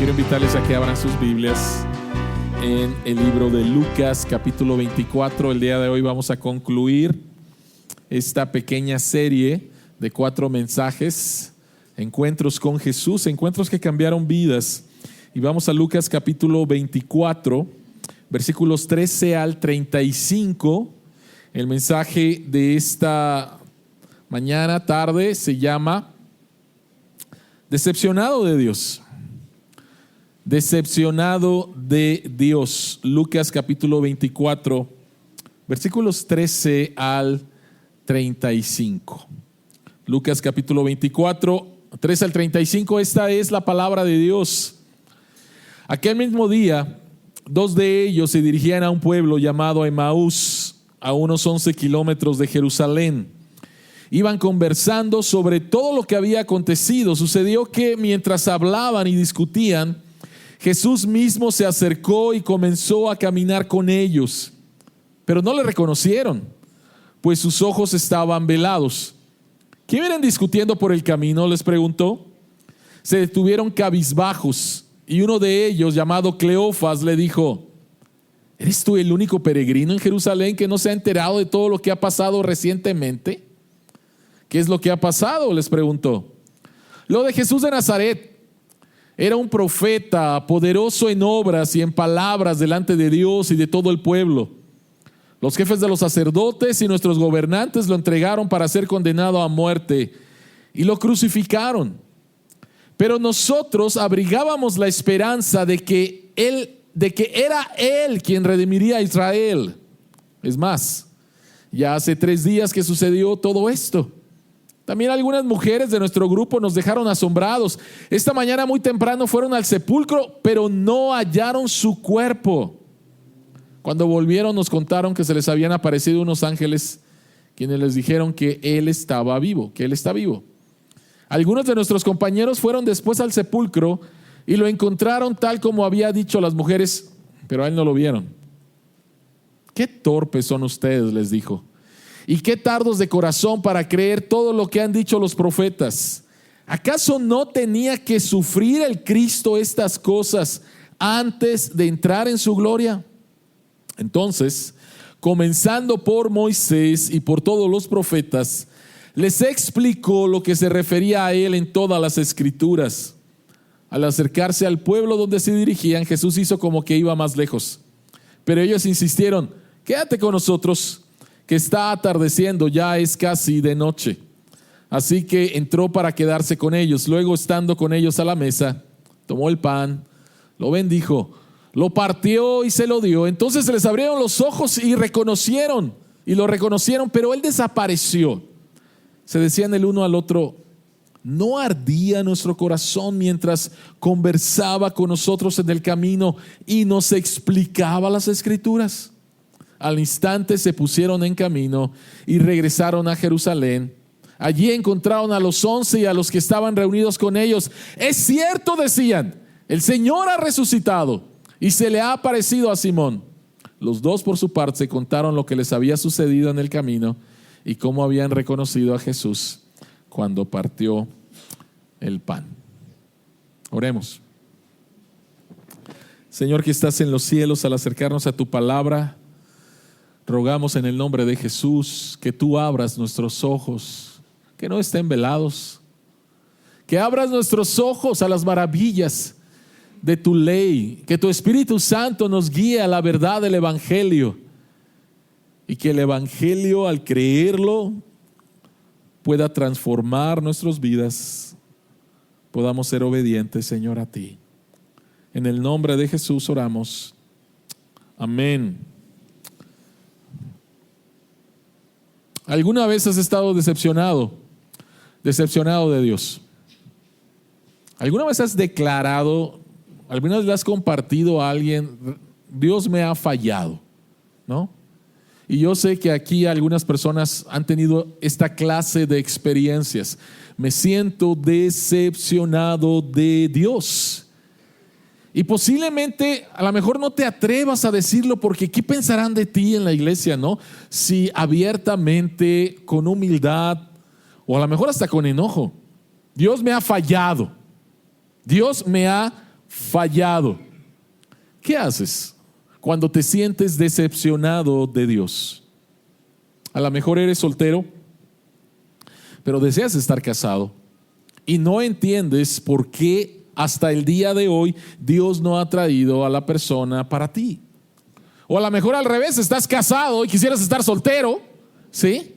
Quiero invitarles a que abran sus Biblias en el libro de Lucas, capítulo 24. El día de hoy vamos a concluir esta pequeña serie de 4 mensajes, encuentros con Jesús, encuentros que cambiaron vidas. Y vamos a Lucas capítulo 24, versículos 13 al 35. El mensaje de esta mañana, tarde, se llama Decepcionado de Dios. Decepcionado de Dios. Lucas capítulo 24, versículos 13 al 35. Lucas capítulo 24, 13 al 35. Esta es la palabra de Dios. Aquel mismo día, 2 de ellos se dirigían a un pueblo llamado Emaús, a unos 11 kilómetros de Jerusalén. Iban conversando sobre todo lo que había acontecido. Sucedió que mientras hablaban y discutían, Jesús mismo se acercó y comenzó a caminar con ellos, pero no le reconocieron, pues sus ojos estaban velados. ¿Qué vienen discutiendo por el camino?, les preguntó. Se detuvieron cabizbajos y uno de ellos, llamado Cleofas, le dijo: ¿eres tú el único peregrino en Jerusalén que no se ha enterado de todo lo que ha pasado recientemente? ¿Qué es lo que ha pasado?, les preguntó. Lo de Jesús de Nazaret. Era un profeta, poderoso en obras y en palabras delante de Dios y de todo el pueblo. Los jefes de los sacerdotes y nuestros gobernantes lo entregaron para ser condenado a muerte y lo crucificaron. Pero nosotros abrigábamos la esperanza de que era Él quien redimiría a Israel. Es más, ya hace 3 días que sucedió todo esto. También algunas mujeres de nuestro grupo nos dejaron asombrados. Esta mañana muy temprano fueron al sepulcro, pero no hallaron su cuerpo. Cuando volvieron nos contaron que se les habían aparecido unos ángeles quienes les dijeron que Él estaba vivo, que Él está vivo. Algunos de nuestros compañeros fueron después al sepulcro y lo encontraron tal como había dicho las mujeres, pero a Él no lo vieron. «Qué torpes son ustedes», les dijo. «Y qué tardos de corazón para creer todo lo que han dicho los profetas. ¿Acaso no tenía que sufrir el Cristo estas cosas antes de entrar en su gloria?» Entonces, comenzando por Moisés y por todos los profetas, les explicó lo que se refería a él en todas las escrituras. Al acercarse al pueblo donde se dirigían, Jesús hizo como que iba más lejos. Pero ellos insistieron: «Quédate con nosotros, que está atardeciendo, ya es casi de noche». Así que entró para quedarse con ellos. Luego, estando con ellos a la mesa, tomó el pan, lo bendijo, lo partió y se lo dio. Entonces se les abrieron los ojos y lo reconocieron, pero Él desapareció. Se decían el uno al otro: ¿no ardía nuestro corazón mientras conversaba con nosotros en el camino y nos explicaba las Escrituras? Al instante se pusieron en camino y regresaron a Jerusalén. Allí encontraron a los 11 y a los que estaban reunidos con ellos. «Es cierto», decían, «el Señor ha resucitado y se le ha aparecido a Simón». Los 2 por su parte contaron lo que les había sucedido en el camino y cómo habían reconocido a Jesús cuando partió el pan. Oremos. Señor, que estás en los cielos, al acercarnos a tu palabra, rogamos en el nombre de Jesús que tú abras nuestros ojos, que no estén velados, que abras nuestros ojos a las maravillas de tu ley, que tu Espíritu Santo nos guíe a la verdad del Evangelio y que el Evangelio, al creerlo, pueda transformar nuestras vidas, podamos ser obedientes, Señor, a ti. En el nombre de Jesús oramos. Amén. ¿Alguna vez has estado decepcionado de Dios? ¿Alguna vez has declarado, alguna vez le has compartido a alguien: Dios me ha fallado, ¿no? Y yo sé que aquí algunas personas han tenido esta clase de experiencias. Me siento decepcionado de Dios. Y posiblemente a lo mejor no te atrevas a decirlo porque ¿qué pensarán de ti en la iglesia, no? Si abiertamente, con humildad o a lo mejor hasta con enojo: Dios me ha fallado, Dios me ha fallado. ¿Qué haces cuando te sientes decepcionado de Dios? A lo mejor eres soltero, pero deseas estar casado y no entiendes por qué hasta el día de hoy Dios no ha traído a la persona para ti. O a lo mejor al revés, estás casado y quisieras estar soltero, ¿sí?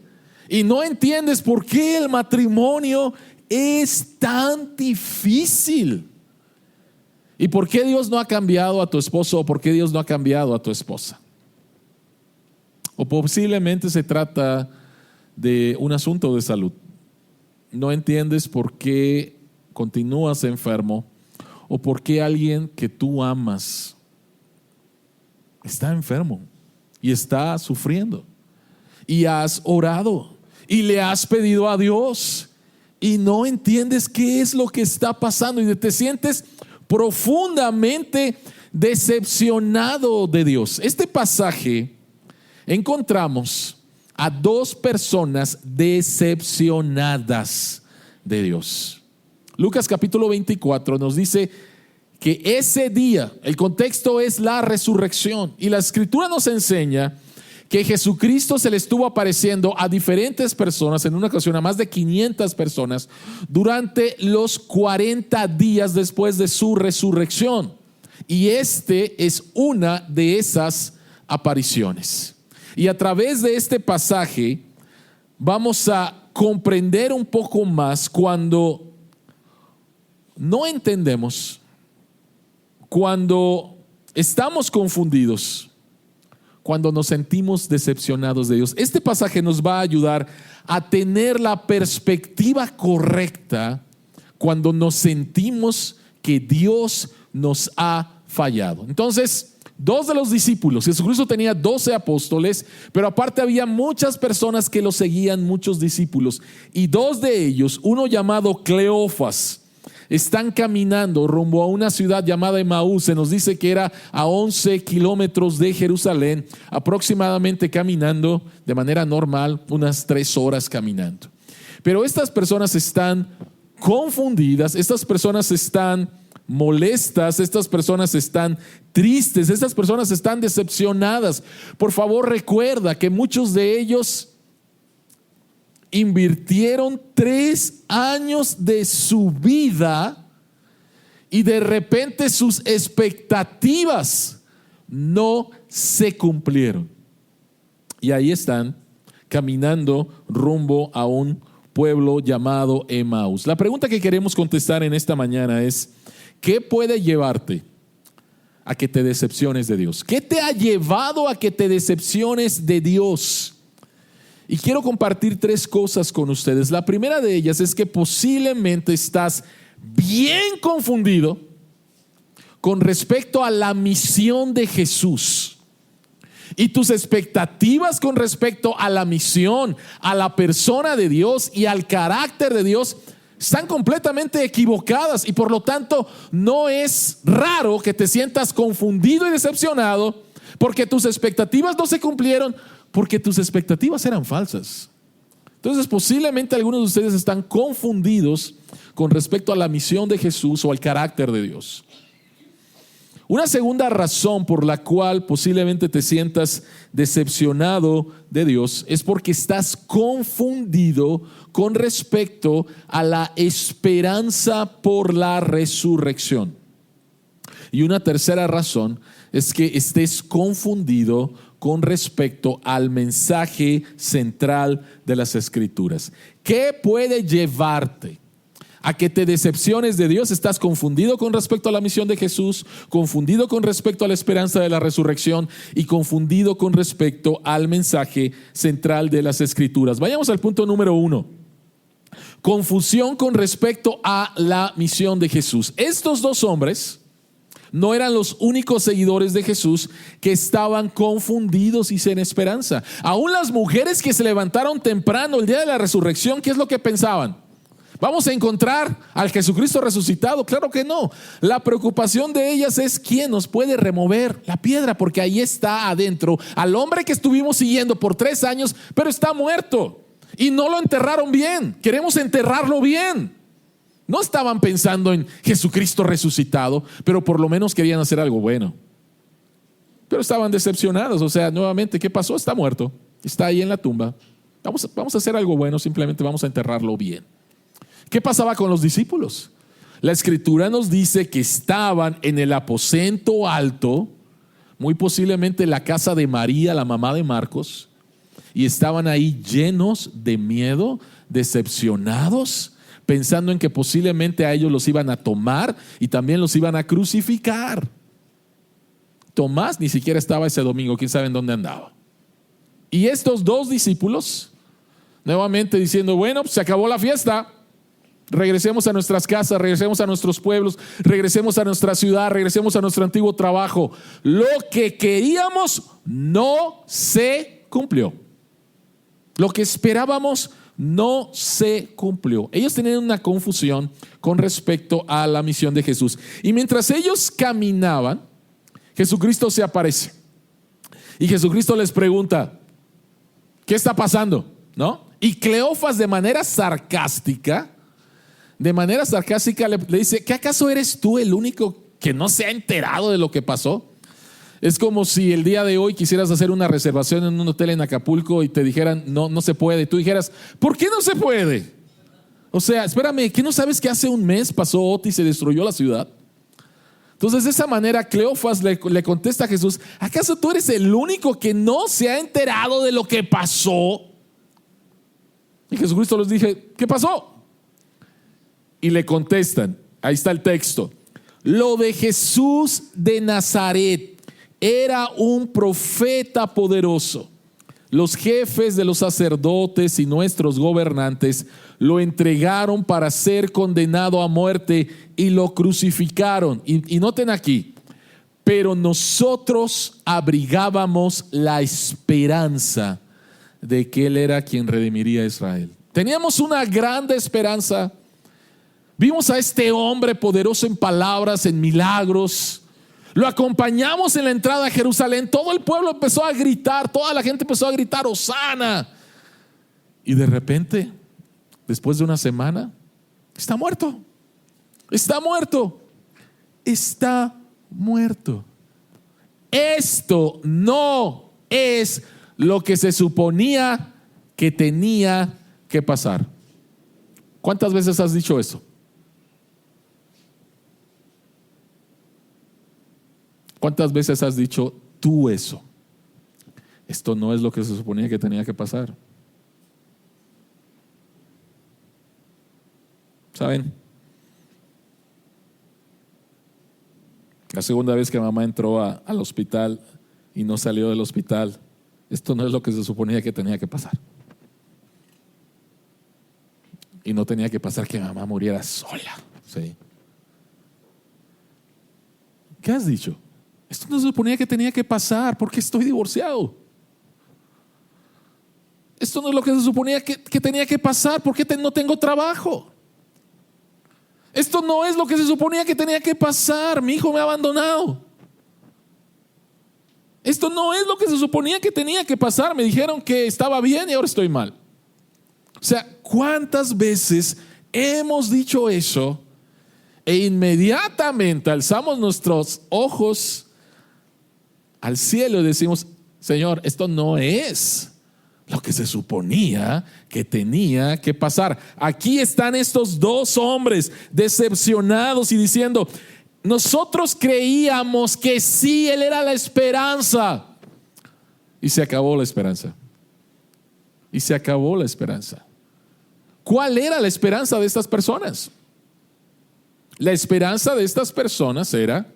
Y no entiendes por qué el matrimonio es tan difícil. ¿Y por qué Dios no ha cambiado a tu esposo o por qué Dios no ha cambiado a tu esposa? O posiblemente se trata de un asunto de salud. No entiendes por qué continúas enfermo o por qué alguien que tú amas está enfermo y está sufriendo. Y has orado y le has pedido a Dios y no entiendes qué es lo que está pasando y te sientes profundamente decepcionado de Dios. Este pasaje encontramos a dos personas decepcionadas de Dios. Lucas capítulo 24 nos dice que ese día, el contexto es la resurrección, y la escritura nos enseña que Jesucristo se le estuvo apareciendo a diferentes personas, en una ocasión a más de 500 personas, durante los 40 días después de su resurrección. Y este es una de esas apariciones. Y a través de este pasaje vamos a comprender un poco más cuando no entendemos, cuando estamos confundidos, cuando nos sentimos decepcionados de Dios. Este pasaje nos va a ayudar a tener la perspectiva correcta cuando nos sentimos que Dios nos ha fallado. Entonces, dos de los discípulos, Jesucristo tenía 12 apóstoles, pero aparte había muchas personas que lo seguían, muchos discípulos, y dos de ellos, uno llamado Cleofas, están caminando rumbo a una ciudad llamada Emaús. Se nos dice que era a 11 kilómetros de Jerusalén, aproximadamente caminando de manera normal unas 3 horas caminando. Pero estas personas están confundidas, estas personas están molestas, estas personas están tristes, estas personas están decepcionadas. Por favor, recuerda que muchos de ellos invirtieron 3 años de su vida y de repente sus expectativas no se cumplieron. Y ahí están caminando rumbo a un pueblo llamado Emaús. La pregunta que queremos contestar en esta mañana es: ¿qué puede llevarte a que te decepciones de Dios? ¿Qué te ha llevado a que te decepciones de Dios? Y quiero compartir 3 cosas con ustedes. La primera de ellas es que posiblemente estás bien confundido con respecto a la misión de Jesús. Y tus expectativas con respecto a la misión, a la persona de Dios y al carácter de Dios están completamente equivocadas, y por lo tanto no es raro que te sientas confundido y decepcionado porque tus expectativas no se cumplieron, porque tus expectativas eran falsas. Entonces posiblemente algunos de ustedes están confundidos con respecto a la misión de Jesús o al carácter de Dios. Una segunda razón por la cual posiblemente te sientas decepcionado de Dios es porque estás confundido con respecto a la esperanza por la resurrección. Y una tercera razón es que estés confundido con respecto al mensaje central de las Escrituras. ¿Qué puede llevarte a que te decepciones de Dios? Estás confundido con respecto a la misión de Jesús, confundido con respecto a la esperanza de la resurrección y confundido con respecto al mensaje central de las Escrituras. Vayamos al punto número 1. Confusión con respecto a la misión de Jesús. Estos dos hombres no eran los únicos seguidores de Jesús que estaban confundidos y sin esperanza. Aún las mujeres que se levantaron temprano el día de la resurrección, ¿qué es lo que pensaban? ¿Vamos a encontrar al Jesucristo resucitado? Claro que no. La preocupación de ellas es: ¿quién nos puede remover la piedra? Porque ahí está adentro al hombre que estuvimos siguiendo por 3 años, pero está muerto y no lo enterraron bien. Queremos enterrarlo bien. No estaban pensando en Jesucristo resucitado, pero por lo menos querían hacer algo bueno. Pero estaban decepcionados. O sea, nuevamente, ¿qué pasó? Está muerto. Está ahí en la tumba. Vamos a hacer algo bueno, simplemente vamos a enterrarlo bien. ¿Qué pasaba con los discípulos? La Escritura nos dice que estaban en el aposento alto, muy posiblemente en la casa de María, la mamá de Marcos, y estaban ahí llenos de miedo, decepcionados, pensando en que posiblemente a ellos los iban a tomar y también los iban a crucificar. Tomás ni siquiera estaba ese domingo, quién sabe en dónde andaba. Y estos dos discípulos, nuevamente diciendo, bueno, pues se acabó la fiesta, regresemos a nuestras casas, regresemos a nuestros pueblos, regresemos a nuestra ciudad, regresemos a nuestro antiguo trabajo. Lo que queríamos no se cumplió. Lo que esperábamos no se cumplió. Ellos tenían una confusión con respecto a la misión de Jesús. Y mientras ellos caminaban, Jesucristo se aparece. Y Jesucristo les pregunta, ¿qué está pasando? ¿No? Y Cleofas de manera sarcástica le dice, ¿qué acaso eres tú el único que no se ha enterado de lo que pasó? Es como si el día de hoy quisieras hacer una reservación en un hotel en Acapulco y te dijeran, no se puede. Y tú dijeras, ¿por qué no se puede? O sea, espérame, ¿qué no sabes que hace un mes pasó Otis y se destruyó la ciudad? Entonces de esa manera Cleofas le contesta a Jesús, ¿acaso tú eres el único que no se ha enterado de lo que pasó? Y Jesucristo les dije, ¿qué pasó? Y le contestan, ahí está el texto, lo de Jesús de Nazaret era un profeta poderoso. Los jefes de los sacerdotes y nuestros gobernantes lo entregaron para ser condenado a muerte y lo crucificaron. Y noten aquí, pero nosotros abrigábamos la esperanza de que Él era quien redimiría a Israel. Teníamos una grande esperanza. Vimos a este hombre poderoso en palabras, en milagros. Lo acompañamos en la entrada a Jerusalén. Todo el pueblo empezó a gritar, toda la gente empezó a gritar, Hosana. Y de repente, después de una semana, está muerto. Está muerto. Está muerto. Esto no es lo que se suponía que tenía que pasar. ¿Cuántas veces has dicho eso? ¿Cuántas veces has dicho tú eso? Esto no es lo que se suponía que tenía que pasar. ¿Saben? La segunda vez que mamá entró al hospital y no salió del hospital, esto no es lo que se suponía que tenía que pasar. Y no tenía que pasar que mamá muriera sola. ¿Sí? ¿Qué has dicho? Esto no se suponía que tenía que pasar porque estoy divorciado. Esto no es lo que se suponía que tenía que pasar porque no tengo trabajo. Esto no es lo que se suponía que tenía que pasar. Mi hijo me ha abandonado. Esto no es lo que se suponía que tenía que pasar. Me dijeron que estaba bien y ahora estoy mal. O sea, ¿cuántas veces hemos dicho eso e inmediatamente alzamos nuestros ojos al cielo y decimos, Señor, esto no es lo que se suponía que tenía que pasar? Aquí están estos dos hombres decepcionados y diciendo, nosotros creíamos que sí, Él era la esperanza. Y se acabó la esperanza. Y se acabó la esperanza. ¿Cuál era la esperanza de estas personas? La esperanza de estas personas era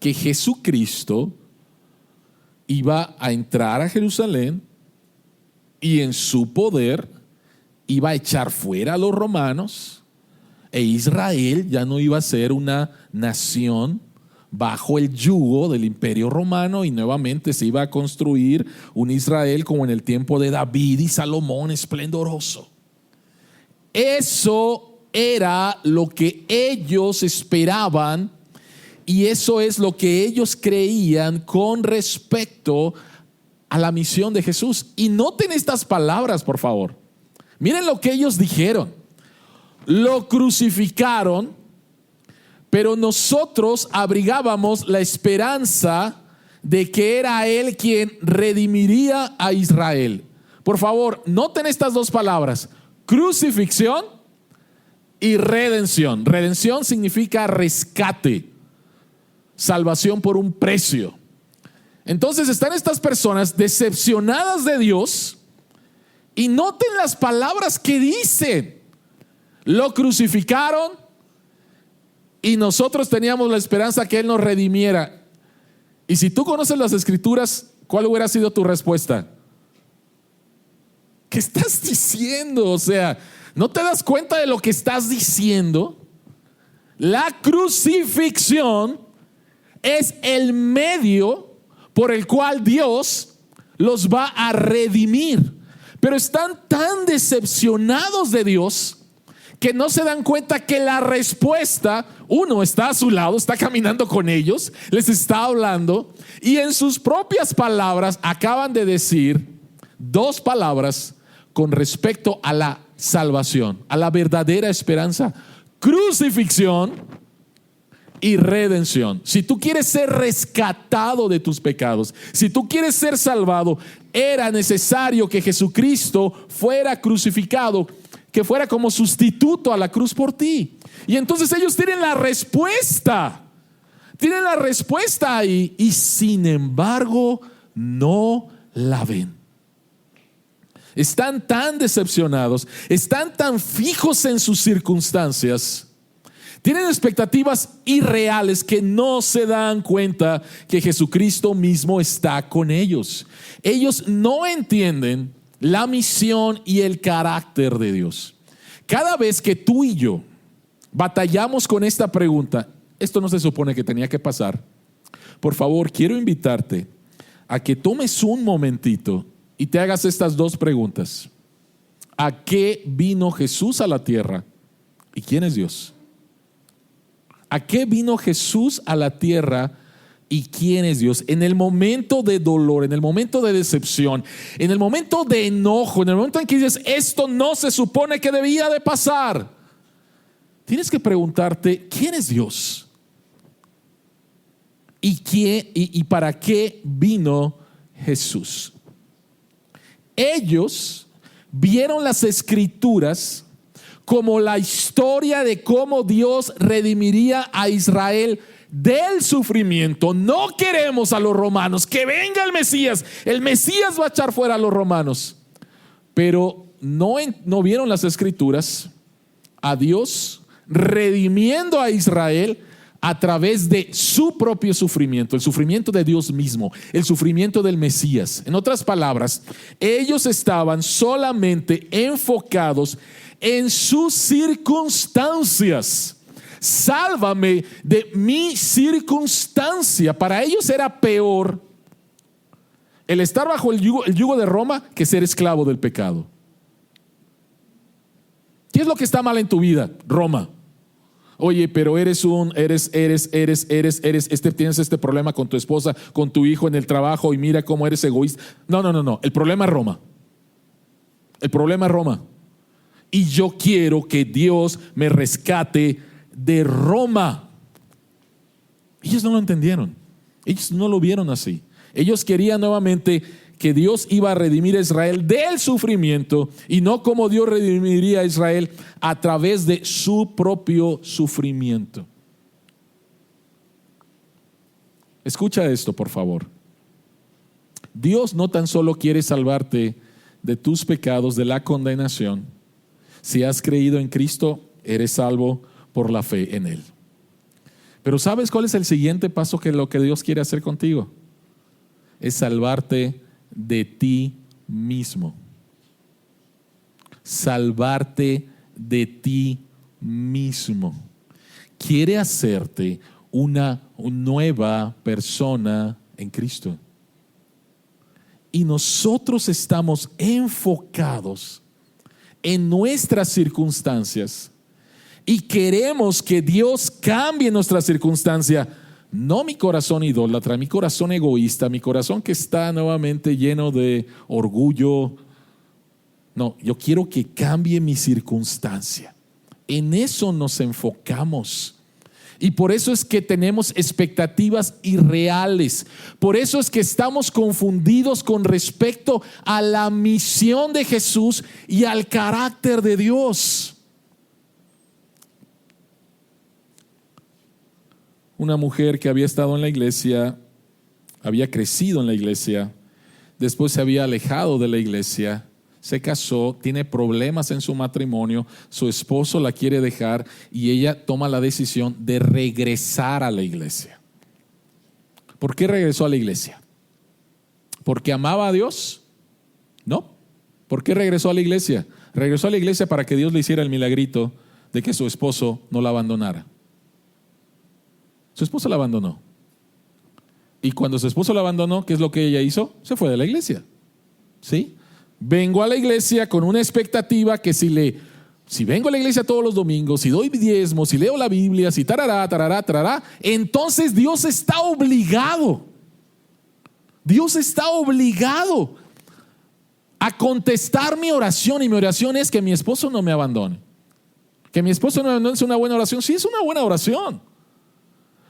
que Jesucristo iba a entrar a Jerusalén y en su poder iba a echar fuera a los romanos, e Israel ya no iba a ser una nación bajo el yugo del imperio romano, y nuevamente se iba a construir un Israel como en el tiempo de David y Salomón, esplendoroso. Eso era lo que ellos esperaban. Y eso es lo que ellos creían con respecto a la misión de Jesús. Y noten estas palabras, por favor. Miren lo que ellos dijeron. lo crucificaron, pero nosotros abrigábamos la esperanza de que era Él quien redimiría a Israel. Por favor, noten estas dos palabras: crucifixión y redención. Redención significa rescate, salvación por un precio. Entonces están estas personas decepcionadas de Dios, y noten las palabras que dicen: lo crucificaron y nosotros teníamos la esperanza que Él nos redimiera. Y si tú conoces las Escrituras, ¿cuál hubiera sido tu respuesta? ¿Qué estás diciendo? O sea, ¿no te das cuenta de lo que estás diciendo? La crucifixión es el medio por el cual Dios los va a redimir. Pero están tan decepcionados de Dios que no se dan cuenta que la respuesta, uno, está a su lado, está caminando con ellos, les está hablando, y en sus propias palabras acaban de decir dos palabras con respecto a la salvación, a la verdadera esperanza: crucifixión y redención. Si tú quieres ser rescatado de tus pecados, si tú quieres ser salvado, era necesario que Jesucristo fuera crucificado, que fuera como sustituto a la cruz por ti. Y entonces ellos tienen la respuesta ahí, y sin embargo no la ven. Están tan decepcionados, están tan fijos en sus circunstancias, tienen expectativas irreales, que no se dan cuenta que Jesucristo mismo está con ellos. Ellos no entienden la misión y el carácter de Dios. Cada vez que tú y yo batallamos con esta pregunta: esto no se supone que tenía que pasar. Por favor, quiero invitarte a que tomes un momentito y te hagas estas dos preguntas: ¿a qué vino Jesús a la tierra? ¿Y quién es Dios? ¿A qué vino Jesús a la tierra? ¿Y quién es Dios? En el momento de dolor, en el momento de decepción, en el momento de enojo, en el momento en que dices: esto no se supone que debía de pasar, tienes que preguntarte: ¿quién es Dios? ¿Y para qué vino Jesús? Ellos vieron las Escrituras como la historia de cómo Dios redimiría a Israel del sufrimiento. No queremos a los romanos, que venga el Mesías va a echar fuera a los romanos. Pero no vieron las Escrituras a Dios redimiendo a Israel a través de su propio sufrimiento, el sufrimiento de Dios mismo, el sufrimiento del Mesías. En otras palabras, ellos estaban solamente enfocados en sus circunstancias. Sálvame de mi circunstancia. Para ellos era peor el estar bajo el yugo de Roma que ser esclavo del pecado. ¿Qué es lo que está mal en tu vida? Roma. Oye, pero tienes este problema con tu esposa, con tu hijo en el trabajo, y mira cómo eres egoísta. No. El problema es Roma. El problema es Roma. Y yo quiero que Dios me rescate de Roma. Ellos no lo entendieron. Ellos no lo vieron así. Ellos querían nuevamente que Dios iba a redimir a Israel del sufrimiento, y no como Dios redimiría a Israel a través de su propio sufrimiento. Escucha esto, por favor. Dios no tan solo quiere salvarte de tus pecados, de la condenación. Si has creído en Cristo, eres salvo por la fe en Él. Pero ¿sabes cuál es el siguiente paso? Que lo que Dios quiere hacer contigo es salvarte de ti mismo. Salvarte de ti mismo. Quiere hacerte una nueva persona en Cristo. Y nosotros estamos enfocados en nuestras circunstancias y queremos que Dios cambie nuestra circunstancia. No mi corazón idólatra, mi corazón egoísta, mi corazón que está nuevamente lleno de orgullo. No, yo quiero que cambie mi circunstancia. En eso nos enfocamos. Y por eso es que tenemos expectativas irreales. Por eso es que estamos confundidos con respecto a la misión de Jesús y al carácter de Dios. Una mujer que había estado en la iglesia, había crecido en la iglesia, después se había alejado de la iglesia, se casó, tiene problemas en su matrimonio, su esposo la quiere dejar y ella toma la decisión de regresar a la iglesia. ¿Por qué regresó a la iglesia? ¿Porque amaba a Dios? No. ¿Por qué regresó a la iglesia? Regresó a la iglesia para que Dios le hiciera el milagrito de que su esposo no la abandonara. Su esposo la abandonó. Y cuando su esposo la abandonó, ¿qué es lo que ella hizo? Se fue de la iglesia. ¿Sí? Vengo a la iglesia con una expectativa que si vengo a la iglesia todos los domingos, si doy diezmos, si leo la Biblia, si tarará, entonces Dios está obligado. Dios está obligado a contestar mi oración, y mi oración es que mi esposo no me abandone. Que mi esposo no me abandone es una buena oración. Sí, es una buena oración.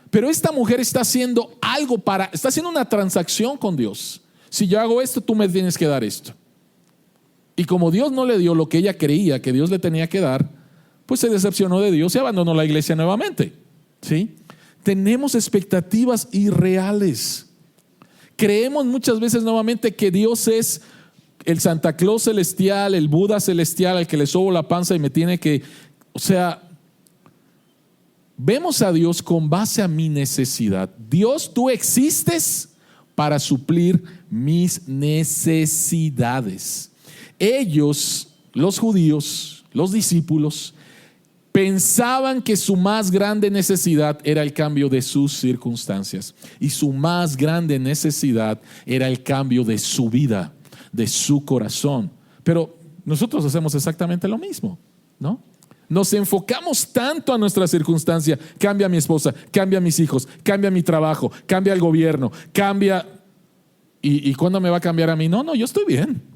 Pero esta mujer está haciendo algo está haciendo una transacción con Dios. Si yo hago esto, tú me tienes que dar esto. Y como Dios no le dio lo que ella creía que Dios le tenía que dar, pues se decepcionó de Dios y abandonó la iglesia nuevamente. ¿Sí? Tenemos expectativas irreales. Creemos muchas veces nuevamente que Dios es el Santa Claus celestial, el Buda celestial, al que le sobo la panza y me tiene que... vemos a Dios con base a mi necesidad. Dios, tú existes para suplir mis necesidades. Ellos, los judíos, los discípulos, pensaban que su más grande necesidad era el cambio de sus circunstancias, y su más grande necesidad era el cambio de su vida, de su corazón. Pero nosotros hacemos exactamente lo mismo, ¿no? Nos enfocamos tanto a nuestra circunstancia. Cambia a mi esposa, cambia a mis hijos, cambia mi trabajo, cambia el gobierno, cambia. ¿Y cuándo me va a cambiar a mí? No, yo estoy bien.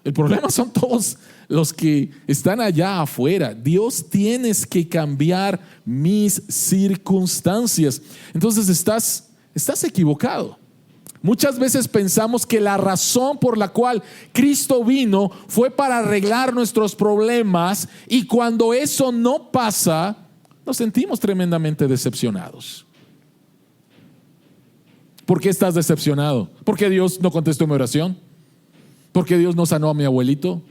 El problema son todos los que están allá afuera. Dios, tienes que cambiar mis circunstancias. Entonces estás equivocado. Muchas veces pensamos que la razón por la cual Cristo vino fue para arreglar nuestros problemas, y cuando eso no pasa, nos sentimos tremendamente decepcionados. ¿Por qué estás decepcionado? ¿Porque Dios no contestó mi oración? ¿Porque Dios no sanó a mi abuelito?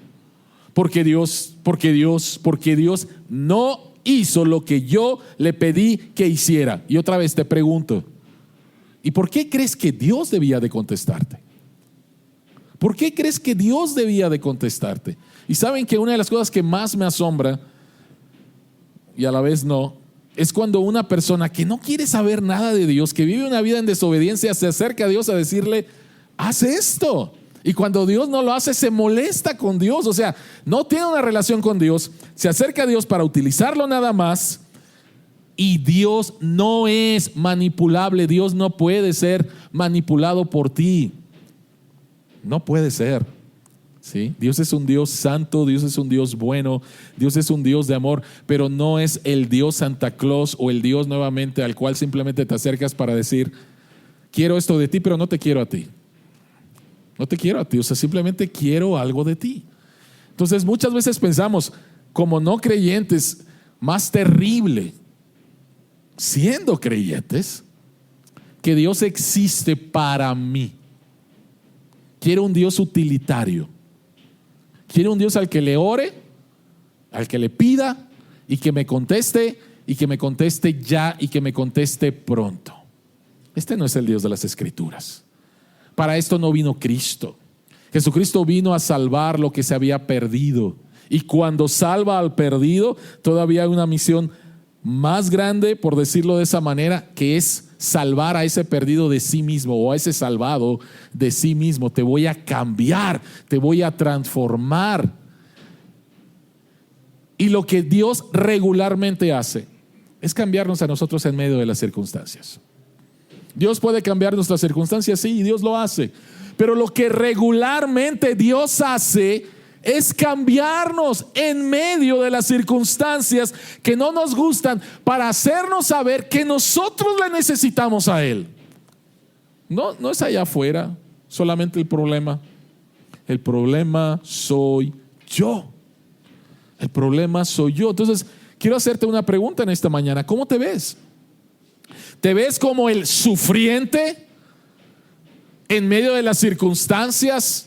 ¿Porque Dios no hizo lo que yo le pedí que hiciera? Y otra vez te pregunto, ¿y por qué crees que Dios debía de contestarte? ¿Por qué crees que Dios debía de contestarte? Y saben que una de las cosas que más me asombra, y a la vez no, es cuando una persona que no quiere saber nada de Dios, que vive una vida en desobediencia, se acerca a Dios a decirle, haz esto. Y cuando Dios no lo hace, se molesta con Dios. O sea, no tiene una relación con Dios, se acerca a Dios para utilizarlo nada más. Y Dios no es manipulable. Dios no puede ser manipulado por ti. No puede ser. ¿Sí? Dios es un Dios santo, Dios es un Dios bueno, Dios es un Dios de amor, pero no es el Dios Santa Claus o el Dios nuevamente al cual simplemente te acercas para decir, quiero esto de ti, pero no te quiero a ti. No te quiero a ti, o sea, simplemente quiero algo de ti. Entonces muchas veces pensamos, como no creyentes, más terrible, siendo creyentes, que Dios existe para mí. Quiero un Dios utilitario. Quiero un Dios al que le ore, al que le pida y que me conteste, y que me conteste ya, y que me conteste pronto. Este no es el Dios de las Escrituras. Para esto no vino Cristo. Jesucristo vino a salvar lo que se había perdido. Y cuando salva al perdido, todavía hay una misión más grande, por decirlo de esa manera, que es salvar a ese perdido de sí mismo, o a ese salvado de sí mismo. Te voy a cambiar, te voy a transformar. Y lo que Dios regularmente hace es cambiarnos a nosotros en medio de las circunstancias. Dios puede cambiar nuestras circunstancias, sí, y Dios lo hace. Pero lo que regularmente Dios hace es cambiarnos en medio de las circunstancias que no nos gustan para hacernos saber que nosotros le necesitamos a Él. No es allá afuera solamente el problema. El problema soy yo. El problema soy yo. Entonces, quiero hacerte una pregunta en esta mañana. ¿Cómo te ves? ¿Te ves como el sufriente en medio de las circunstancias?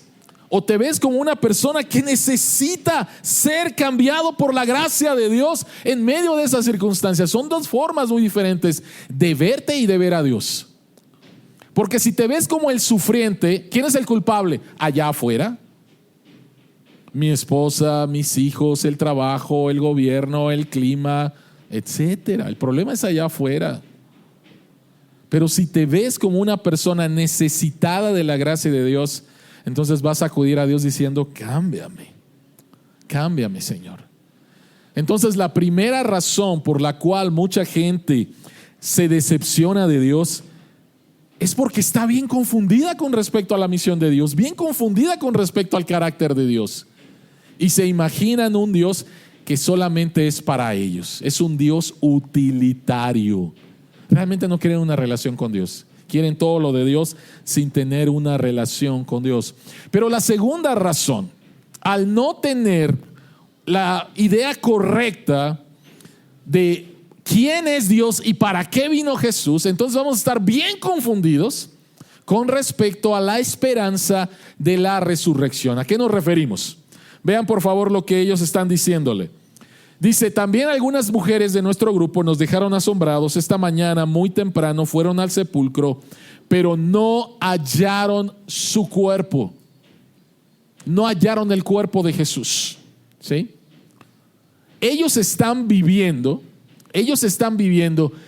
¿O te ves como una persona que necesita ser cambiado por la gracia de Dios en medio de esas circunstancias? Son dos formas muy diferentes de verte y de ver a Dios. Porque si te ves como el sufriente, ¿quién es el culpable? Allá afuera. Mi esposa, mis hijos, el trabajo, el gobierno, el clima, etcétera. El problema es allá afuera. Pero si te ves como una persona necesitada de la gracia de Dios, entonces vas a acudir a Dios diciendo: cámbiame, Señor. Entonces, la primera razón por la cual mucha gente se decepciona de Dios es porque está bien confundida con respecto a la misión de Dios, bien confundida con respecto al carácter de Dios, y se imaginan un Dios que solamente es para ellos. Es un Dios utilitario. Realmente no quieren una relación con Dios. Quieren todo lo de Dios sin tener una relación con Dios. Pero la segunda razón, al no tener la idea correcta de quién es Dios y para qué vino Jesús, entonces vamos a estar bien confundidos con respecto a la esperanza de la resurrección. ¿A qué nos referimos? Vean por favor lo que ellos están diciéndole. Dice: también algunas mujeres de nuestro grupo nos dejaron asombrados. Esta mañana muy temprano fueron al sepulcro, pero no hallaron su cuerpo. No hallaron el cuerpo de Jesús. ¿Sí? Ellos están viviendo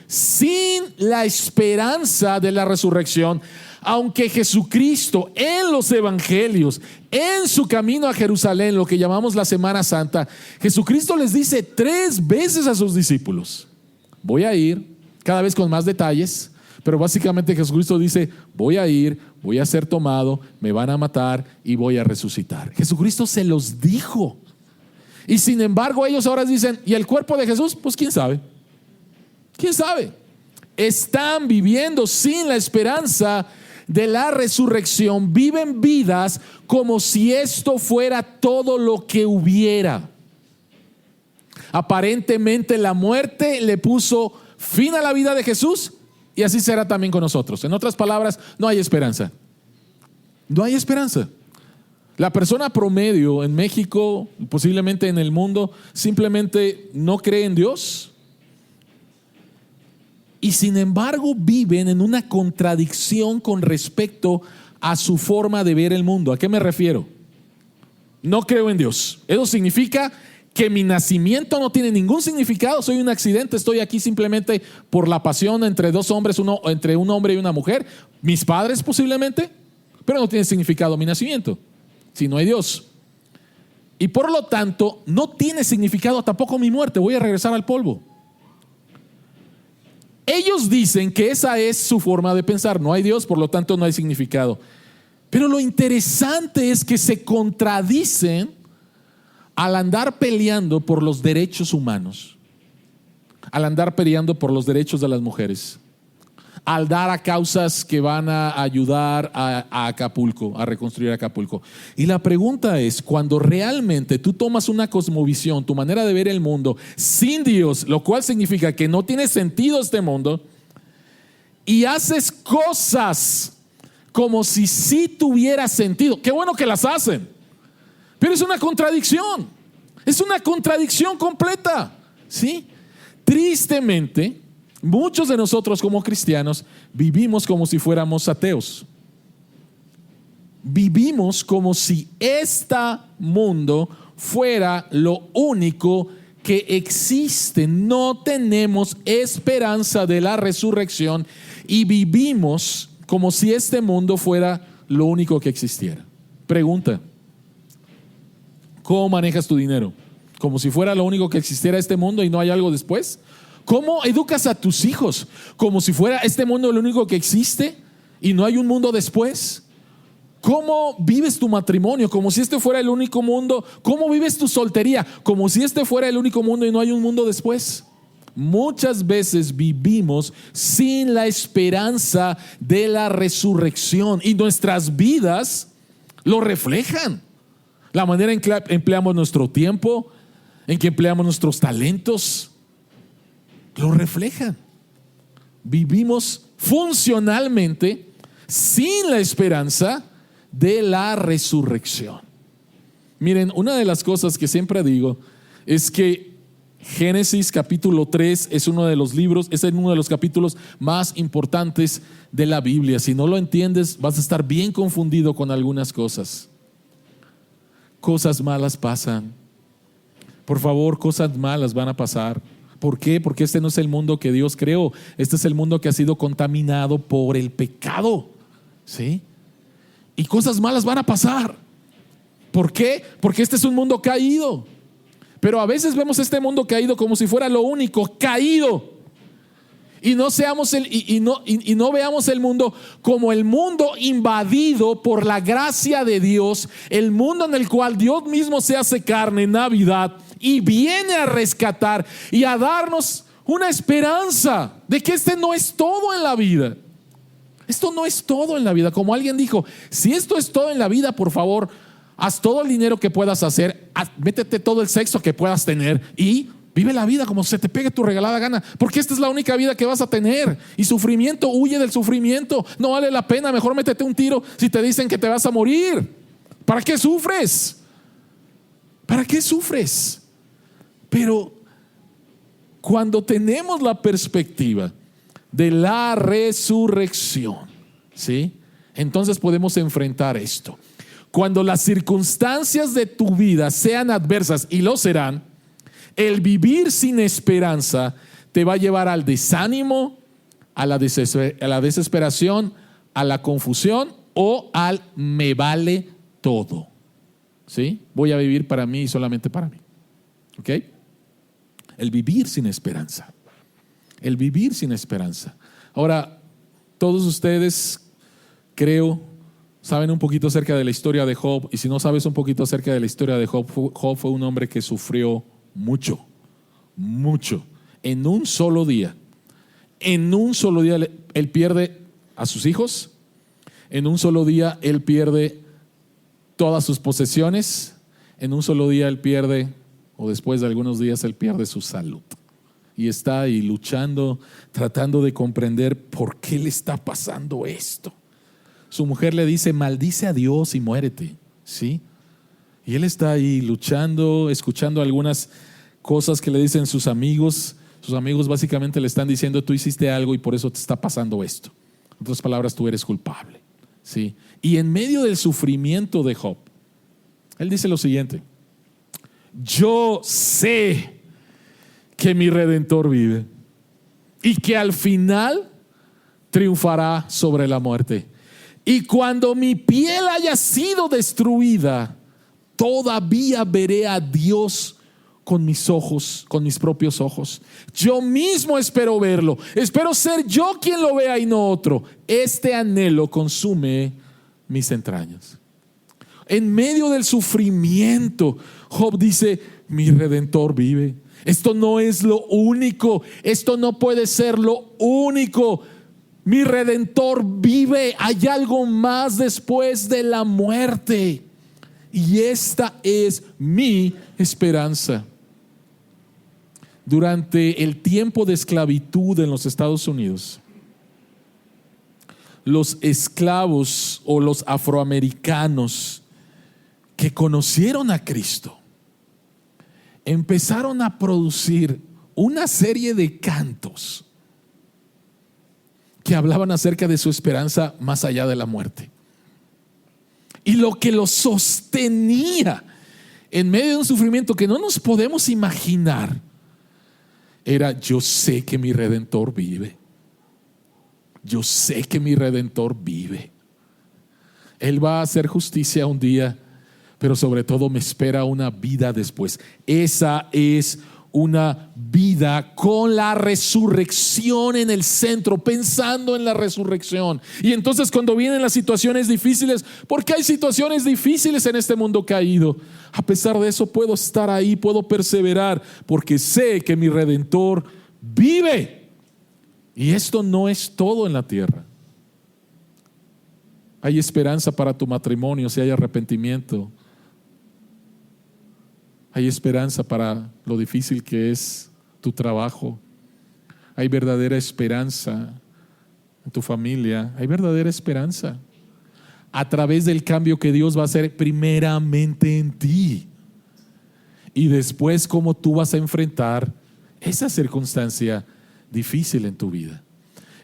sin la esperanza de la resurrección, aunque Jesucristo en los evangelios, en su camino a Jerusalén, lo que llamamos la Semana Santa, Jesucristo les dice 3 veces a sus discípulos: voy a ir, cada vez con más detalles, pero básicamente Jesucristo dice: voy a ir, voy a ser tomado, me van a matar y voy a resucitar. Jesucristo se los dijo. Y sin embargo ellos ahora dicen: ¿y el cuerpo de Jesús? Pues quién sabe. ¿Quién sabe? Están viviendo sin la esperanza de la resurrección. Viven vidas como si esto fuera todo lo que hubiera. Aparentemente la muerte le puso fin a la vida de Jesús, y así será también con nosotros. En otras palabras, no hay esperanza. No hay esperanza. La persona promedio en México, posiblemente en el mundo, simplemente no cree en Dios. Y sin embargo viven en una contradicción con respecto a su forma de ver el mundo. ¿A qué me refiero? No creo en Dios. Eso significa que mi nacimiento no tiene ningún significado. Soy un accidente. Estoy aquí simplemente por la pasión entre 2 hombres, entre un hombre y una mujer. Mis padres posiblemente. Pero no tiene significado mi nacimiento si no hay Dios. Y por lo tanto no tiene significado tampoco mi muerte. Voy a regresar al polvo. Ellos dicen que esa es su forma de pensar. No hay Dios, por lo tanto no hay significado. Pero lo interesante es que se contradicen al andar peleando por los derechos humanos, al andar peleando por los derechos de las mujeres, al dar a causas que van a ayudar a Acapulco, a reconstruir Acapulco. Y la pregunta es: cuando realmente tú tomas una cosmovisión, tu manera de ver el mundo sin Dios, lo cual significa que no tiene sentido este mundo, y haces cosas como si sí tuviera sentido. Qué bueno que las hacen, pero es una contradicción. Es una contradicción completa. ¿Sí? Tristemente, muchos de nosotros como cristianos vivimos como si fuéramos ateos. Vivimos como si este mundo fuera lo único que existe. No tenemos esperanza de la resurrección y vivimos como si este mundo fuera lo único que existiera. Pregunta: ¿cómo manejas tu dinero? ¿Como si fuera lo único que existiera este mundo y no hay algo después? ¿Cómo educas a tus hijos? ¿Como si fuera este mundo lo único que existe y no hay un mundo después? ¿Cómo vives tu matrimonio? Como si este fuera el único mundo. ¿Cómo vives tu soltería? Como si este fuera el único mundo y no hay un mundo después. Muchas veces vivimos sin la esperanza de la resurrección y nuestras vidas lo reflejan. La manera en que empleamos nuestro tiempo, en que empleamos nuestros talentos, lo reflejan. Vivimos funcionalmente sin la esperanza de la resurrección. Miren, una de las cosas que siempre digo es que Génesis capítulo 3 es uno de los libros, es uno de los capítulos más importantes de la Biblia. Si no lo entiendes, vas a estar bien confundido con algunas cosas. Cosas malas pasan. Por favor, cosas malas van a pasar. ¿Por qué? Porque este no es el mundo que Dios creó. Este es el mundo que ha sido contaminado por el pecado. ¿Sí? Y cosas malas van a pasar. ¿Por qué? Porque este es un mundo caído. Pero a veces vemos este mundo caído como si fuera lo único caído. Y no veamos el mundo como el mundo invadido por la gracia de Dios, el mundo en el cual Dios mismo se hace carne en Navidad y viene a rescatar y a darnos una esperanza de que este no es todo en la vida. Esto no es todo en la vida. Como alguien dijo, si esto es todo en la vida, por favor, haz todo el dinero que puedas hacer, métete todo el sexo que puedas tener y vive la vida como se te pegue tu regalada gana, porque esta es la única vida que vas a tener. Y sufrimiento, huye del sufrimiento. No vale la pena, mejor métete un tiro si te dicen que te vas a morir. ¿Para qué sufres? ¿Para qué sufres? Pero cuando tenemos la perspectiva de la resurrección, ¿sí? Entonces podemos enfrentar esto. Cuando las circunstancias de tu vida sean adversas, y lo serán, el vivir sin esperanza te va a llevar al desánimo, a la desesperación, a la confusión o al me vale todo. ¿Sí? Voy a vivir para mí y solamente para mí. ¿Ok? El vivir sin esperanza. El vivir sin esperanza. Ahora, todos ustedes, creo, saben un poquito acerca de la historia de Job. Y si no sabes un poquito acerca de la historia de Job, Job fue un hombre que sufrió mucho. En un solo día. Él pierde a sus hijos. En un solo día él pierde todas sus posesiones. En un solo día él pierde, o después de algunos días él pierde su salud. Y está ahí luchando, tratando de comprender por qué le está pasando esto. Su mujer le dice, maldice a Dios y muérete. ¿Sí? Y él está ahí luchando, escuchando algunas cosas que le dicen sus amigos. Sus amigos básicamente le están diciendo, tú hiciste algo y por eso te está pasando esto. En otras palabras, tú eres culpable. ¿Sí? Y en medio del sufrimiento de Job, él dice lo siguiente: yo sé que mi Redentor vive y que al final triunfará sobre la muerte. Y cuando mi piel haya sido destruida, todavía veré a Dios con mis ojos, con mis propios ojos. Yo mismo espero verlo. Espero ser yo quien lo vea y no otro. Este anhelo consume mis entrañas. En medio del sufrimiento, Job dice, mi Redentor vive. Esto no es lo único. Esto no puede ser lo único. Mi Redentor vive. Hay algo más después de la muerte. Y esta es mi esperanza. Durante el tiempo de esclavitud en los Estados Unidos, los esclavos o los afroamericanos que conocieron a Cristo empezaron a producir una serie de cantos que hablaban acerca de su esperanza más allá de la muerte. Y lo que los sostenía en medio de un sufrimiento que no nos podemos imaginar era: yo sé que mi Redentor vive. Yo sé que mi Redentor vive. Él va a hacer justicia un día, pero sobre todo me espera una vida después. Esa es una vida con la resurrección en el centro, pensando en la resurrección. Y entonces cuando vienen las situaciones difíciles, porque hay situaciones difíciles en este mundo caído, a pesar de eso puedo estar ahí, puedo perseverar, porque sé que mi Redentor vive. Y esto no es todo en la tierra. Hay esperanza para tu matrimonio si hay arrepentimiento. Hay esperanza para lo difícil que es tu trabajo. Hay verdadera esperanza en tu familia. Hay verdadera esperanza a través del cambio que Dios va a hacer primeramente en ti. Y después cómo tú vas a enfrentar esa circunstancia difícil en tu vida.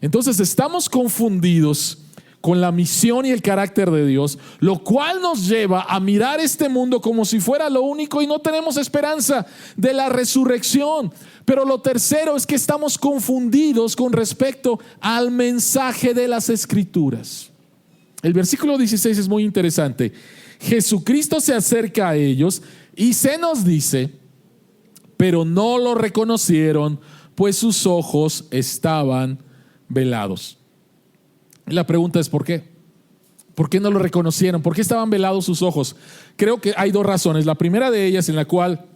Entonces estamos confundidos con la misión y el carácter de Dios, lo cual nos lleva a mirar este mundo como si fuera lo único y no tenemos esperanza de la resurrección. Pero lo tercero es que estamos confundidos con respecto al mensaje de las Escrituras. El versículo 16 es muy interesante. Jesucristo se acerca a ellos y se nos dice, pero no lo reconocieron, pues sus ojos estaban velados. La pregunta es ¿por qué? ¿Por qué no lo reconocieron? ¿Por qué estaban velados sus ojos? Creo que hay dos razones. La primera de ellas, en la cual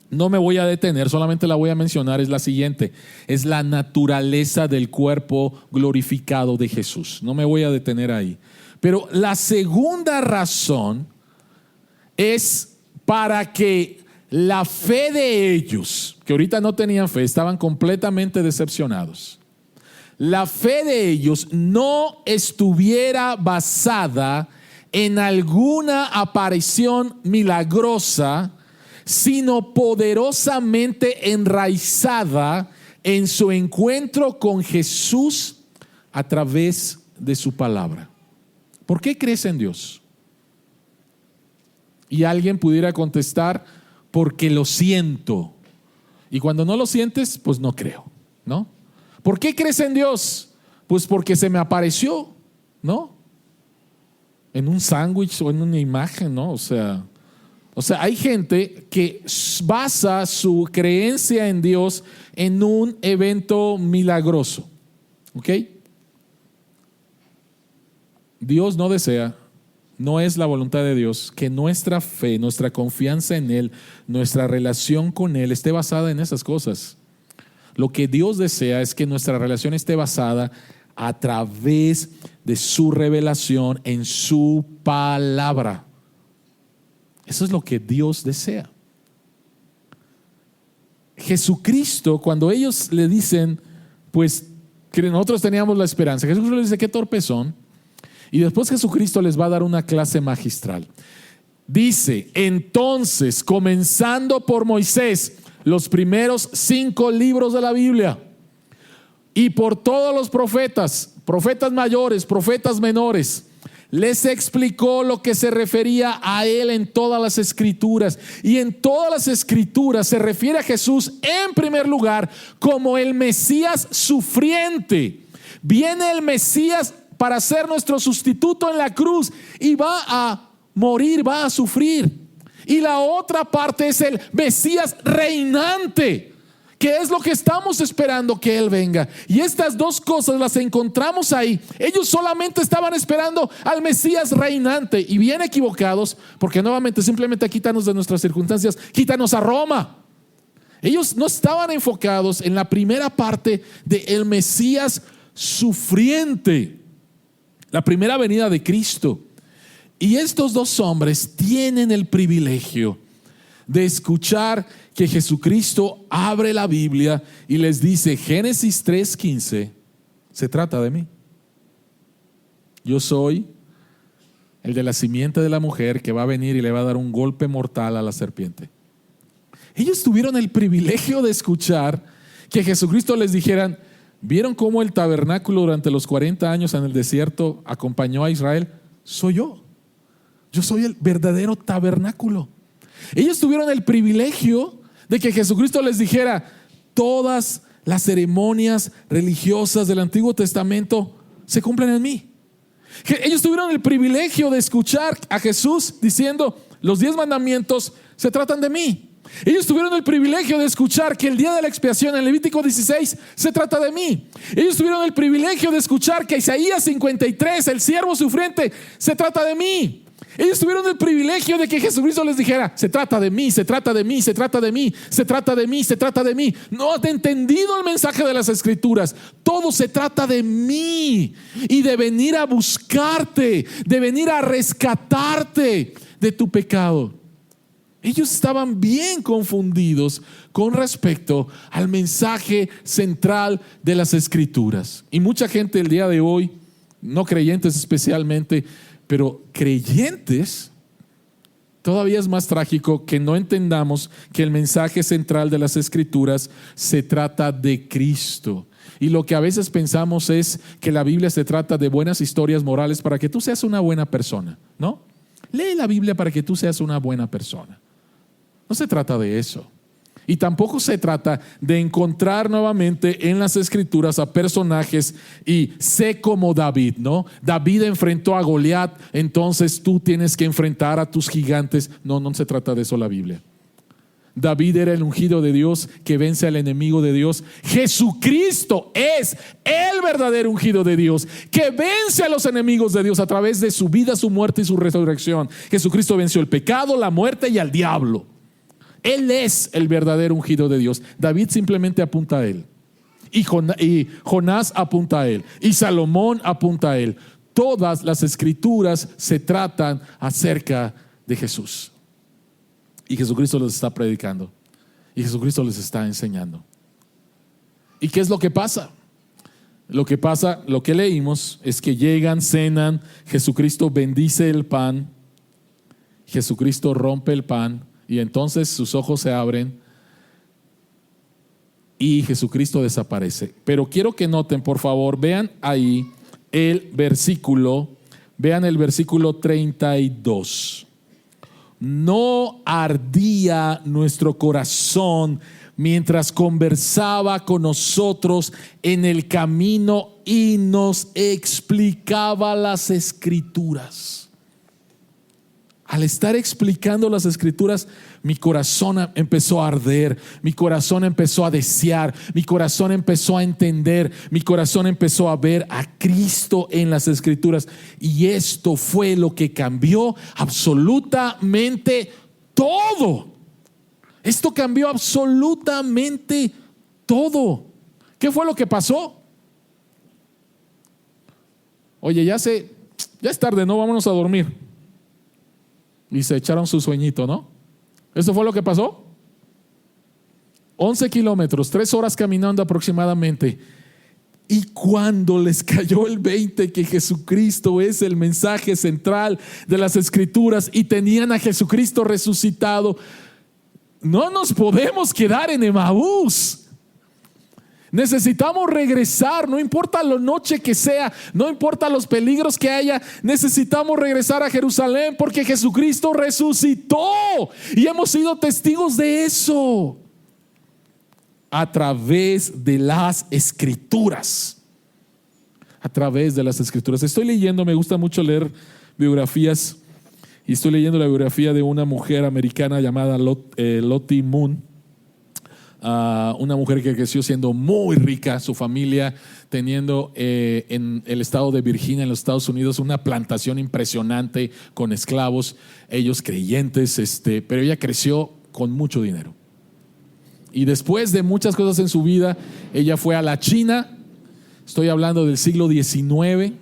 no me voy a detener, solamente la voy a mencionar, es la siguiente. Es la naturaleza del cuerpo glorificado de Jesús. No me voy a detener ahí. Pero la segunda razón es para que la fe de ellos, que ahorita no tenían fe, estaban completamente decepcionados. La fe de ellos no estuviera basada en alguna aparición milagrosa, sino poderosamente enraizada en su encuentro con Jesús a través de su palabra. ¿Por qué crees en Dios? Y alguien pudiera contestar, porque lo siento. Y cuando no lo sientes, pues no creo, ¿no? ¿Por qué crees en Dios? Pues porque se me apareció, ¿no? En un sándwich o en una imagen, ¿no? O sea, hay gente que basa su creencia en Dios en un evento milagroso, ¿ok? Dios no desea, no es la voluntad de Dios que nuestra fe, nuestra confianza en Él, nuestra relación con Él esté basada en esas cosas. Lo que Dios desea es que nuestra relación esté basada a través de su revelación en su palabra. Eso es lo que Dios desea. Jesucristo, cuando ellos le dicen, pues que nosotros teníamos la esperanza, Jesucristo les dice, qué torpes son. Y después Jesucristo les va a dar una clase magistral. Dice, entonces, comenzando por Moisés, los primeros 5 libros de la Biblia, y por todos los profetas, profetas mayores, profetas menores, les explicó lo que se refería a Él en todas las Escrituras. Y en todas las Escrituras se refiere a Jesús en primer lugar como el Mesías sufriente. Viene el Mesías para ser nuestro sustituto en la cruz y va a morir, va a sufrir. Y la otra parte es el Mesías reinante, que es lo que estamos esperando que Él venga. Y estas dos cosas las encontramos ahí. Ellos solamente estaban esperando al Mesías reinante y bien equivocados, porque nuevamente simplemente quítanos de nuestras circunstancias, quítanos a Roma. Ellos no estaban enfocados en la primera parte del Mesías sufriente, la primera venida de Cristo. Y estos dos hombres tienen el privilegio de escuchar que Jesucristo abre la Biblia y les dice, Génesis 3:15, se trata de mí. Yo soy el de la simiente de la mujer que va a venir y le va a dar un golpe mortal a la serpiente. Ellos tuvieron el privilegio de escuchar que Jesucristo les dijeran, ¿vieron cómo el tabernáculo durante los 40 años en el desierto acompañó a Israel? Soy yo. Yo soy el verdadero tabernáculo. Ellos tuvieron el privilegio de que Jesucristo les dijera, todas las ceremonias religiosas del Antiguo Testamento se cumplen en mí. Ellos tuvieron el privilegio de escuchar a Jesús diciendo, los 10 mandamientos se tratan de mí. Ellos tuvieron el privilegio de escuchar que el día de la expiación en Levítico 16 se trata de mí. Ellos tuvieron el privilegio de escuchar que Isaías 53, el siervo sufriente, se trata de mí. Ellos tuvieron el privilegio de que Jesucristo les dijera: se trata de mí, se trata de mí, se trata de mí, se trata de mí, se trata de mí. No han entendido el mensaje de las Escrituras. Todo se trata de mí y de venir a buscarte, de venir a rescatarte de tu pecado. Ellos estaban bien confundidos con respecto al mensaje central de las Escrituras. Y mucha gente el día de hoy, no creyentes especialmente, pero creyentes, todavía es más trágico que no entendamos que el mensaje central de las Escrituras se trata de Cristo. Y lo que a veces pensamos es que la Biblia se trata de buenas historias morales para que tú seas una buena persona, ¿no? Lee la Biblia para que tú seas una buena persona. No se trata de eso. Y tampoco se trata de encontrar nuevamente en las Escrituras a personajes y sé como David, ¿no? David enfrentó a Goliat, entonces tú tienes que enfrentar a tus gigantes. No, no se trata de eso la Biblia. David era el ungido de Dios que vence al enemigo de Dios. Jesucristo es el verdadero ungido de Dios que vence a los enemigos de Dios a través de su vida, su muerte y su resurrección. Jesucristo venció el pecado, la muerte y al diablo. Él es el verdadero ungido de Dios. David simplemente apunta a él. Y Jonás apunta a él. Y Salomón apunta a él. Todas las Escrituras se tratan acerca de Jesús. Y Jesucristo les está predicando. Y Jesucristo les está enseñando. ¿Y qué es lo que pasa? Lo que pasa, lo que leímos, es que llegan, cenan, Jesucristo bendice el pan, Jesucristo rompe el pan, y entonces sus ojos se abren y Jesucristo desaparece. Pero quiero que noten, por favor, vean ahí el versículo 32. No ardía nuestro corazón mientras conversaba con nosotros en el camino y nos explicaba las Escrituras. Al estar explicando las Escrituras, mi corazón empezó a arder, mi corazón empezó a desear, mi corazón empezó a entender, mi corazón empezó a ver a Cristo en las Escrituras. Y esto fue lo que cambió absolutamente todo. Esto cambió absolutamente todo. ¿Qué fue lo que pasó? Oye, ya es tarde, ¿no? Vámonos a dormir. Y se echaron su sueñito, ¿no? ¿Eso fue lo que pasó? 11 kilómetros, 3 horas caminando aproximadamente. Y cuando les cayó el 20 que Jesucristo es el mensaje central de las Escrituras y tenían a Jesucristo resucitado, no nos podemos quedar en Emaús. Necesitamos regresar, no importa la noche que sea, no importa los peligros que haya, necesitamos regresar a Jerusalén porque Jesucristo resucitó y hemos sido testigos de eso a través de las Escrituras. A través de las Escrituras. Estoy leyendo, me gusta mucho leer biografías y estoy leyendo la biografía de una mujer americana llamada Lottie Moon. Una mujer que creció siendo muy rica, su familia teniendo en el estado de Virginia, en los Estados Unidos, una plantación impresionante con esclavos, ellos creyentes, pero ella creció con mucho dinero. Y después de muchas cosas en su vida, ella fue a la China, estoy hablando del siglo XIX,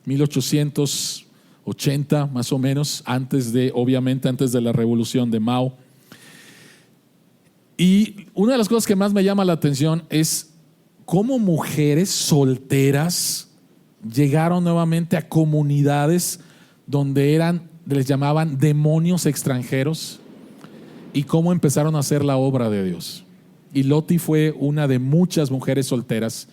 1880 más o menos, obviamente antes de la revolución de Mao. Y una de las cosas que más me llama la atención es cómo mujeres solteras llegaron nuevamente a comunidades donde les llamaban demonios extranjeros y cómo empezaron a hacer la obra de Dios. Y Lottie fue una de muchas mujeres solteras,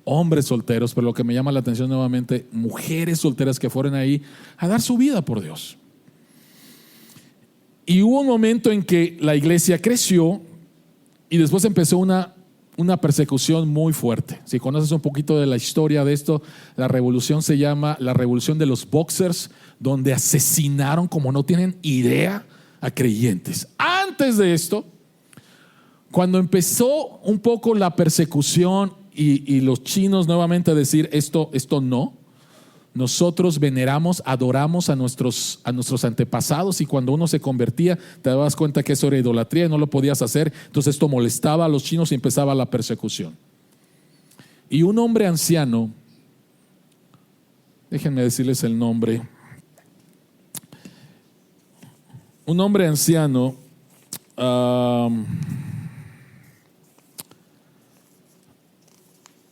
hombres solteros, pero lo que me llama la atención nuevamente, mujeres solteras que fueron ahí a dar su vida por Dios. Y hubo un momento en que la iglesia creció. Y después empezó una persecución muy fuerte. Si conoces un poquito de la historia de esto, la revolución se llama la revolución de los Boxers, donde asesinaron, como no tienen idea, a creyentes. Antes de esto, Cuando empezó un poco la persecución y los chinos nuevamente a decir esto no, nosotros veneramos, adoramos a nuestros antepasados, y cuando uno se convertía te dabas cuenta que eso era idolatría y no lo podías hacer. Entonces esto molestaba a los chinos y empezaba la persecución. Y un hombre anciano, déjenme decirles el nombre, un hombre anciano,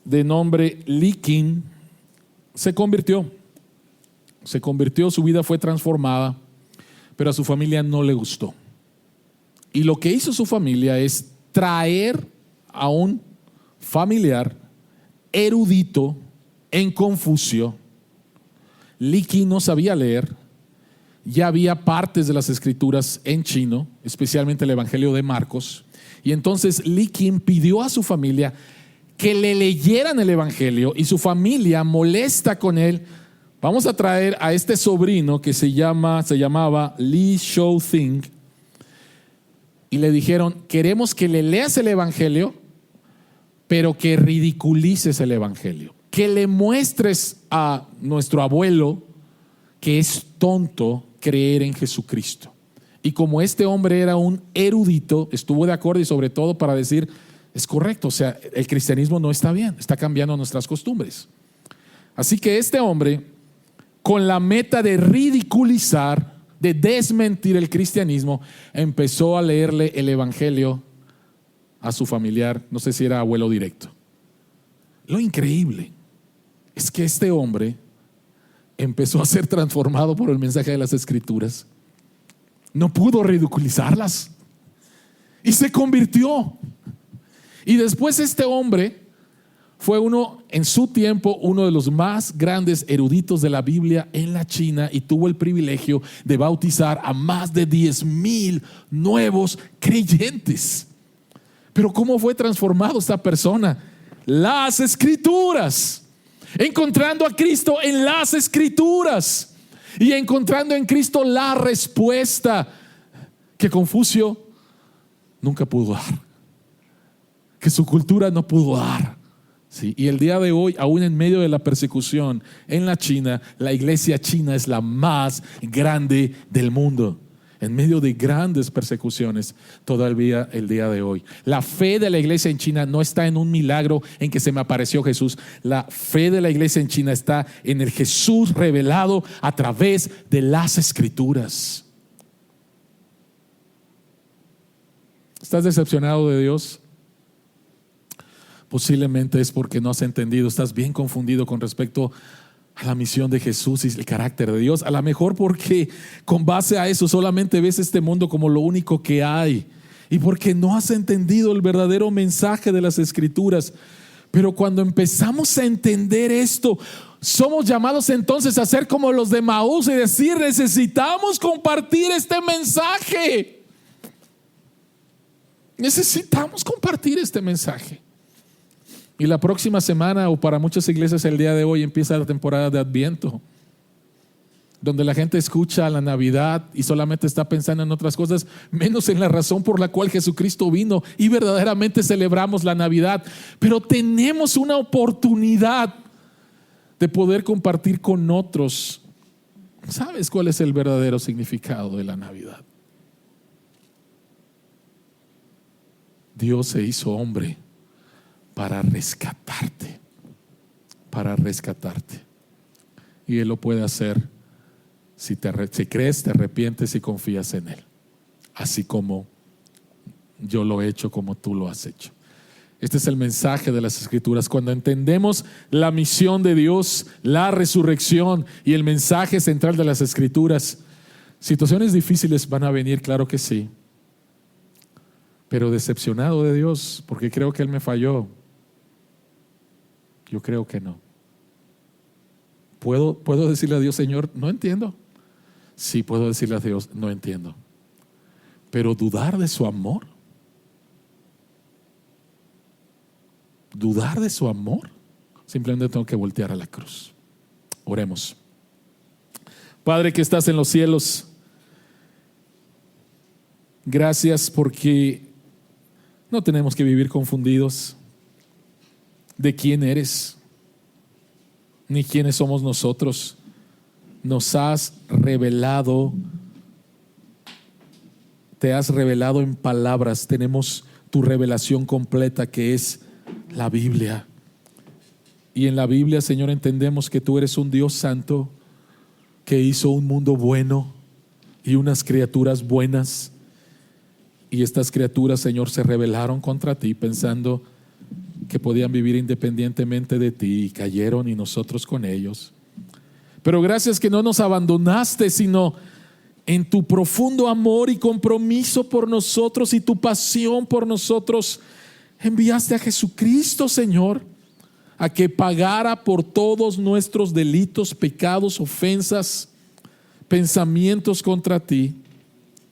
de nombre Li Qin, se convirtió, su vida fue transformada, pero a su familia no le gustó. Y lo que hizo su familia es traer a un familiar erudito en Confucio. Li Qin no sabía leer, ya había partes de las escrituras en chino, especialmente el Evangelio de Marcos, y entonces Li Qin pidió a su familia que le leyeran el Evangelio, y su familia, molesta con él, vamos a traer a este sobrino que se llamaba Li Shouting, y le dijeron: queremos que le leas el Evangelio, pero que ridiculices el Evangelio, que le muestres a nuestro abuelo que es tonto creer en Jesucristo. Y como este hombre era un erudito, estuvo de acuerdo, y sobre todo para decir: es correcto, o sea, el cristianismo no está bien, está cambiando nuestras costumbres. Así que este hombre, con la meta de ridiculizar, de desmentir el cristianismo, empezó a leerle el Evangelio a su familiar, no sé si era abuelo directo. Lo increíble es que este hombre empezó a ser transformado por el mensaje de las Escrituras. No pudo ridiculizarlas y se convirtió. Y después este hombre fue en su tiempo, uno de los más grandes eruditos de la Biblia en la China, y tuvo el privilegio de bautizar a más de 10,000 nuevos creyentes. Pero ¿cómo fue transformado esta persona? Las Escrituras, encontrando a Cristo en las Escrituras y encontrando en Cristo la respuesta que Confucio nunca pudo dar, que su cultura no pudo dar. ¿Sí? Y el día de hoy, aún en medio de la persecución en la China, la iglesia china es la más grande del mundo. En medio de grandes persecuciones, todavía el día de hoy. La fe de la iglesia en China no está en un milagro en que se me apareció Jesús. La fe de la iglesia en China está en el Jesús revelado a través de las Escrituras. ¿Estás decepcionado de Dios? Posiblemente es porque no has entendido, estás bien confundido con respecto a la misión de Jesús y el carácter de Dios. A lo mejor porque con base a eso solamente ves este mundo como lo único que hay, y porque no has entendido el verdadero mensaje de las Escrituras. Pero cuando empezamos a entender esto, somos llamados entonces a ser como los de Maús y decir: necesitamos compartir este mensaje. Necesitamos compartir este mensaje. Y la próxima semana, o para muchas iglesias el día de hoy, empieza la temporada de Adviento, donde la gente escucha la Navidad y solamente está pensando en otras cosas, menos en la razón por la cual Jesucristo vino, y verdaderamente celebramos la Navidad. Pero tenemos una oportunidad de poder compartir con otros. ¿Sabes cuál es el verdadero significado de la Navidad? Dios se hizo hombre para rescatarte, y Él lo puede hacer si crees, te arrepientes y confías en Él, así como yo lo he hecho, como tú lo has hecho. Este es el mensaje de las Escrituras. Cuando entendemos la misión de Dios, la resurrección y el mensaje central de las Escrituras, situaciones difíciles van a venir, claro que sí, pero decepcionado de Dios porque creo que Él me falló. Yo creo que no. ¿Puedo decirle a Dios: Señor, no entiendo? Sí, puedo decirle a Dios: no entiendo. Pero dudar de su amor, simplemente tengo que voltear a la cruz. Oremos. Padre que estás en los cielos, gracias porque No tenemos que vivir confundidos de quién eres, ni quiénes somos nosotros. Nos has revelado, te has revelado en palabras. Tenemos tu revelación completa, que es la Biblia. Y en la Biblia, Señor, entendemos que tú eres un Dios santo que hizo un mundo bueno y unas criaturas buenas. Y estas criaturas, Señor, se rebelaron contra ti pensando que podían vivir independientemente de ti, y cayeron, y nosotros con ellos. Pero gracias que no nos abandonaste, sino en tu profundo amor y compromiso por nosotros y tu pasión por nosotros, enviaste a Jesucristo, Señor, a que pagara por todos nuestros delitos, pecados, ofensas, pensamientos contra ti.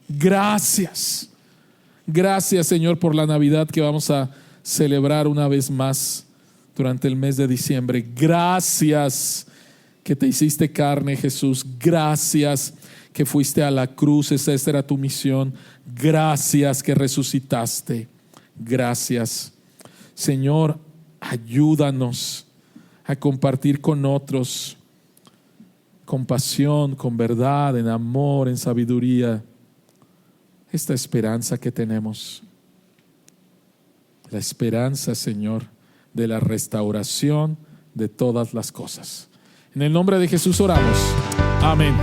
Gracias. Gracias, Señor, por la Navidad que vamos a celebrar una vez más durante el mes de diciembre. Gracias que te hiciste carne, Jesús. Gracias que fuiste a la cruz. Esa era tu misión. Gracias que resucitaste. Gracias. Señor, ayúdanos a compartir con otros con pasión, con verdad, en amor, en sabiduría, esta esperanza que tenemos. La esperanza, Señor, de la restauración de todas las cosas. En el nombre de Jesús oramos. Amén.